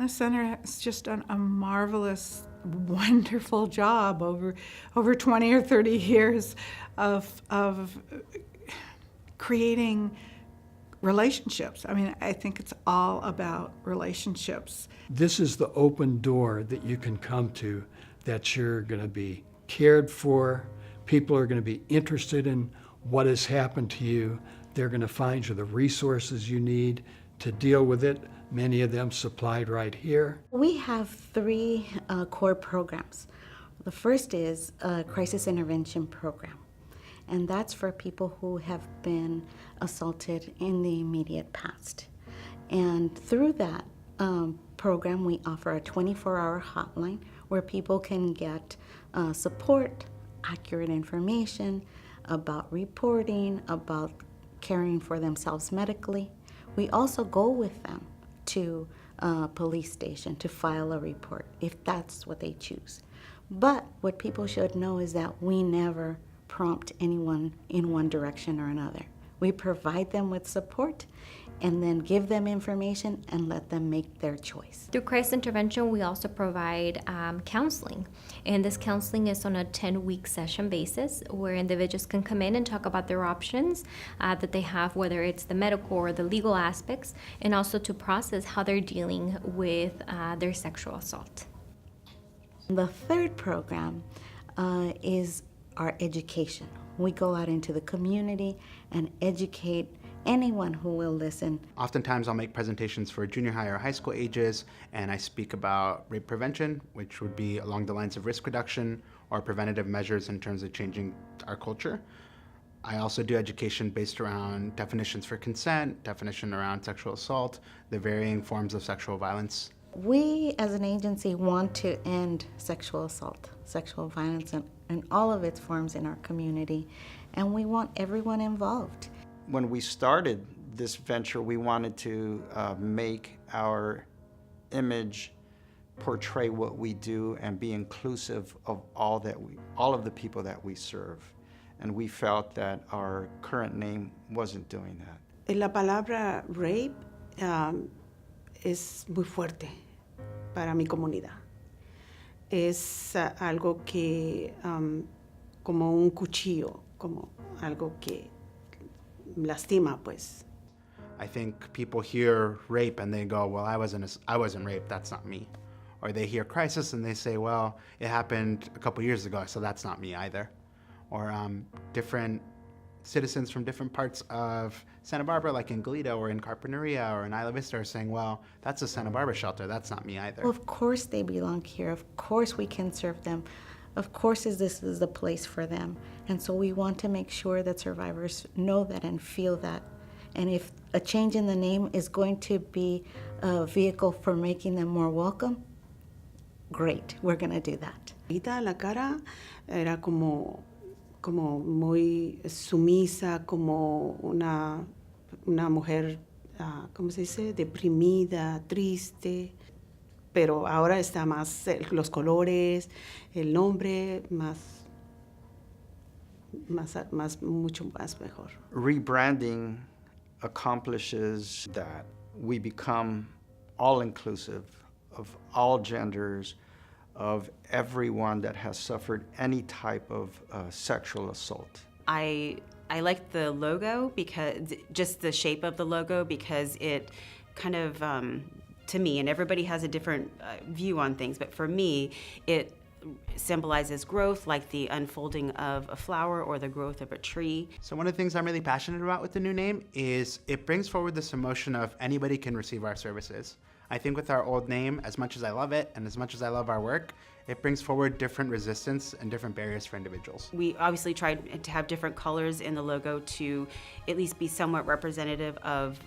The center has just done a marvelous, wonderful job over 20 or 30 years of creating relationships. I mean, I think it's all about relationships. This is the open door that you can come to, that you're going to be cared for. People are going to be interested in what has happened to you. They're going to find you the resources you need to deal with it, many of them supplied right here. We have three core programs. The first is a crisis intervention program, and that's for people who have been assaulted in the immediate past. And through that program, we offer a 24-hour hotline where people can get support, accurate information about reporting, about caring for themselves medically. We also go with them to a police station to file a report if that's what they choose. But what people should know is that we never prompt anyone in one direction or another. We provide them with support and then give them information and let them make their choice. Through crisis intervention, we also provide counseling. And this counseling is on a 10-week session basis where individuals can come in and talk about their options that they have, whether it's the medical or the legal aspects, and also to process how they're dealing with their sexual assault. The third program is our education. We go out into the community and educate anyone who will listen. Oftentimes I'll make presentations for junior high or high school ages, and I speak about rape prevention, which would be along the lines of risk reduction or preventative measures in terms of changing our culture. I also do education based around definitions for consent, definition around sexual assault, the varying forms of sexual violence. We as an agency want to end sexual assault, sexual violence in all of its forms in our community, and we want everyone involved. When we started this venture, we wanted to make our image portray what we do and be inclusive of all of the people that we serve. And we felt that our current name wasn't doing that. La palabra rape es muy fuerte para mi comunidad. Es algo que como un cuchillo, como algo que lastima, pues. I think people hear rape and they go, well, I wasn't raped, that's not me. Or they hear crisis and they say, well, it happened a couple years ago, so that's not me either. Or different citizens from different parts of Santa Barbara, like in Goleta or in Carpinteria or in Isla Vista, are saying, well, that's a Santa Barbara shelter, that's not me either. Well, of course they belong here. Of course we can serve them. Of course this is the place for them. And so we want to make sure that survivors know that and feel that. And if a change in the name is going to be a vehicle for making them more welcome, great, we're going to do that. La cara era como muy sumisa, como una mujer, ¿cómo se dice? Deprimida, triste. Pero ahora está más los colores, el nombre, mucho más mejor. Rebranding accomplishes that we become all-inclusive of all genders, of everyone that has suffered any type of sexual assault. I like the logo, because just the shape of the logo, because it kind of, to me, and everybody has a different view on things, but for me, it symbolizes growth, like the unfolding of a flower or the growth of a tree. So one of the things I'm really passionate about with the new name is it brings forward this emotion of anybody can receive our services. I think with our old name, as much as I love it and as much as I love our work, it brings forward different resistance and different barriers for individuals. We obviously tried to have different colors in the logo to at least be somewhat representative of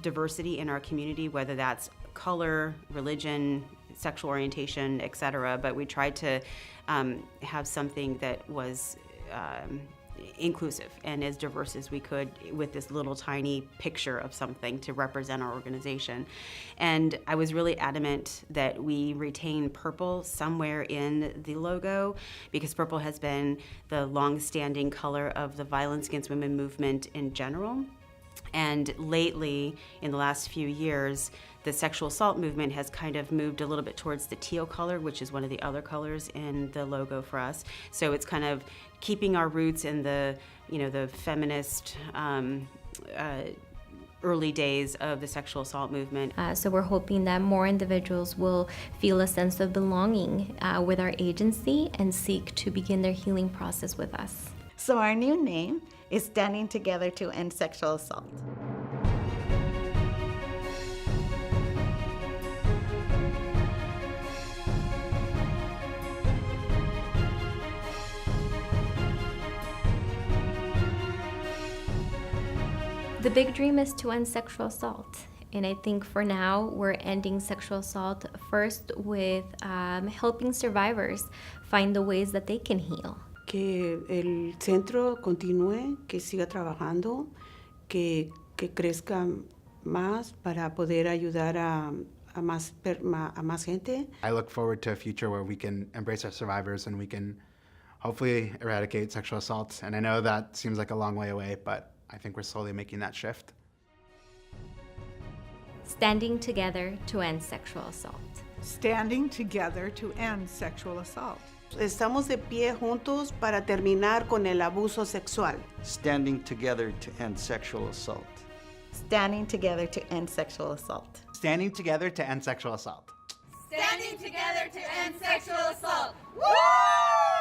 diversity in our community, whether that's color, religion, sexual orientation, etc. But we tried to have something that was inclusive and as diverse as we could, with this little tiny picture of something to represent our organization. And I was really adamant that we retain purple somewhere in the logo, because purple has been the long-standing color of the violence against women movement in general. And lately, in the last few years, The sexual assault movement has kind of moved a little bit towards the teal color, which is one of the other colors in the logo for us. So it's kind of keeping our roots in the, the feminist early days of the sexual assault movement. So we're hoping that more individuals will feel a sense of belonging with our agency and seek to begin their healing process with us. So our new name is Standing Together to End Sexual Assault. The big dream is to end sexual assault. And I think for now, we're ending sexual assault first with helping survivors find the ways that they can heal. Que el centro continúe, que siga trabajando, que crezca más para poder ayudar a más gente. I look forward to a future where we can embrace our survivors and we can hopefully eradicate sexual assault. And I know that seems like a long way away, but I think we're slowly making that shift. Standing together to end sexual assault. Standing together to end sexual assault. Estamos de pie juntos para terminar con el abuso sexual. Standing together to end sexual assault. Standing Together to End Sexual Assault. Standing together to end sexual assault. Standing together to end sexual assault. Woo!